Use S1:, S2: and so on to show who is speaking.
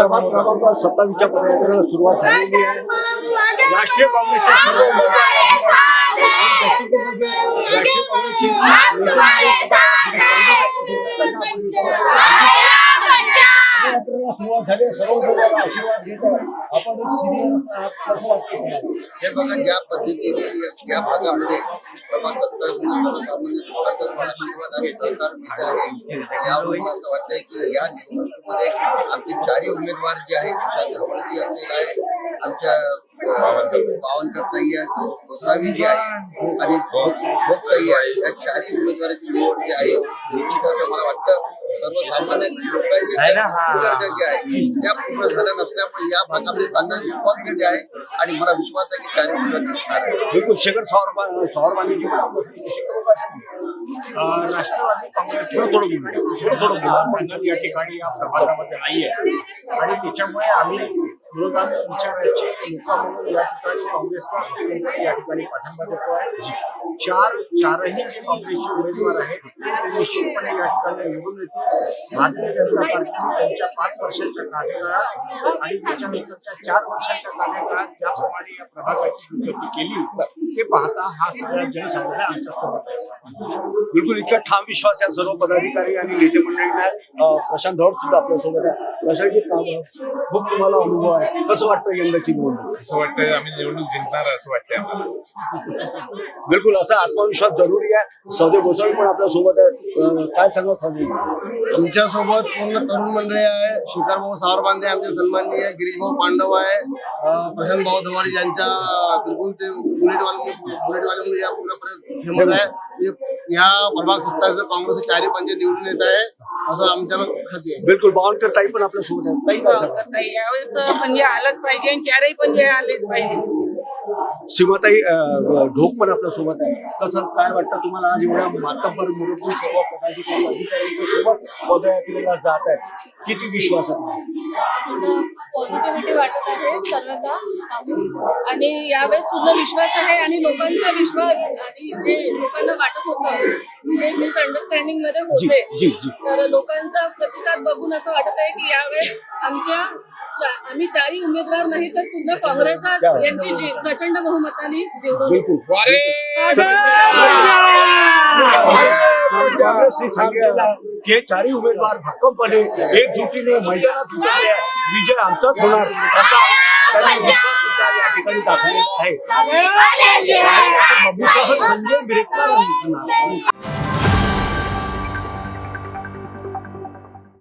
S1: प्रभाग क्रमांक 27च्या पदयात्रेला सुरुवात झालेली आहे. राष्ट्रीय काँग्रेसच्या सर्व राष्ट्रीय काँग्रेसचे सुरुवात झाली. सर्व आशीर्वाद घेतो आपण.
S2: हे बघा, ज्या पद्धतीने या भागामध्ये प्रभाग 27 सर्वसामान्य लोकांचा आशीर्वाद आणि सहकार मिळत आहे, यावरून मला असं वाटतंय की या निवडणुकीमध्ये आमचे चारही उमेदवार जे आहेत, धवळजी असेल आहे, आमच्या बावनकरताई आहे, गोसावी जी आहे आणि भोगताई आहे, या चारही उमेदवारांची निवड जी आहे निश्चित असं मला वाटतं सर्वसामान्य लोकांची गरजा जी आहे त्या पूर्ण झाल्या नसल्यामुळे या भागामध्ये चांगला रिस्पॉन्स मिळते आहे आणि मला विश्वास आहे की चारही उमेदवार.
S1: बिलकुल. शेखर सावरवानी जी
S3: राष्ट्रवादी काँग्रेस थोडं पैनल या ठिकाणी या प्रभागामध्ये नाहीये आणि त्याच्यामुळे आम्ही विरोधात विचारायचे लोक म्हणून या ठिकाणी काँग्रेसला या ठिकाणी पाठिंबा देतो आहे. चारही जे काँग्रेसचे उमेदवार आहेत ते निश्चितपणे या ठिकाणी निवडून येतील. भारतीय जनता पार्टीने त्यांच्या 5 वर्षाच्या कार्यकाळात आणि त्याच्यानंतरच्या 4 वर्षाच्या कार्यकाळात ज्याप्रमाणे या प्रभागाची दुर्गती केली ते पाहता हा सगळ्या जनसमुदाय आमच्या सोबत आहे.
S1: बिलकुल. इतका ठाम विश्वास या सर्व पदाधिकारी आणि नेते मंडळींना. प्रशांत धवड सुद्धा आपल्यासोबत आहे. प्रशांत, खूप तुम्हाला अनुभव आहे, कसं वाटतं यंदाची निवडणूक?
S4: असं वाटतंय आम्ही निवडणूक जिंकणार असं वाटतंय आम्हाला.
S1: बिलकुल. असा आत्मविश्वास जरुरी आहे. सौदे गोसावी पण आपल्या सोबत आहे. काय सांगा सौदे?
S2: तुमच्या सोबत पूर्ण तरुण मंडळी आहे. शेखर भाऊ सावरबांदे आमचे सन्माननीय, गिरीश भाऊ पांडव आहे, प्रशांत भाऊ धवाडी यांच्या बिलकुल ते बुलेटवाले म्हणून या पूर्णपर्यंत फेमस आहे. या प्रभाग 27 काँग्रेसचे 4 पंच निवडून येत आहे असं आमच्याला खात्री आहे.
S1: बिलकुल. बावनकर ताई पण आपल्या सोबत आहे. ताई काय सांगा?
S5: यावेळेस म्हणजे आलंच पाहिजे आणि 4ही पंजे आलेच पाहिजे.
S1: सीमाताई ढोक पण आपल्या सोबत आहे. कसं काय वाटतं तुम्हाला आज एवढ्या मातब्बर मुरुडून सर्व पदाधिकारी अधिकाऱ्यांच्या सोबत पदयात्रेला जात आहे, किती विश्वास आहे?
S6: पॉझिटिव्हिटी वाटत आहे सर्वदा आणि यावेळेस पूर्ण विश्वास आहे आणि लोकांचा विश्वास आणि जे लोकांना वाटत होतं ते मिसअंडरस्टँडिंग मध्ये होते, तर लोकांचा प्रतिसाद बघून असं वाटत आहे की यावेळेस आम्ही 4ही उमेदवार नाही तर पूर्ण काँग्रेसच यांची जी प्रचंड बहुमताने निवडून
S1: हे 4ही उमेदवार भक्कमपणे एकजुटीने मैदानात उतरले. विजय आमचाच होणार असा त्यांनी विश्वास सुद्धा या ठिकाणी दाखवलेला आहे. संजय बिरेकर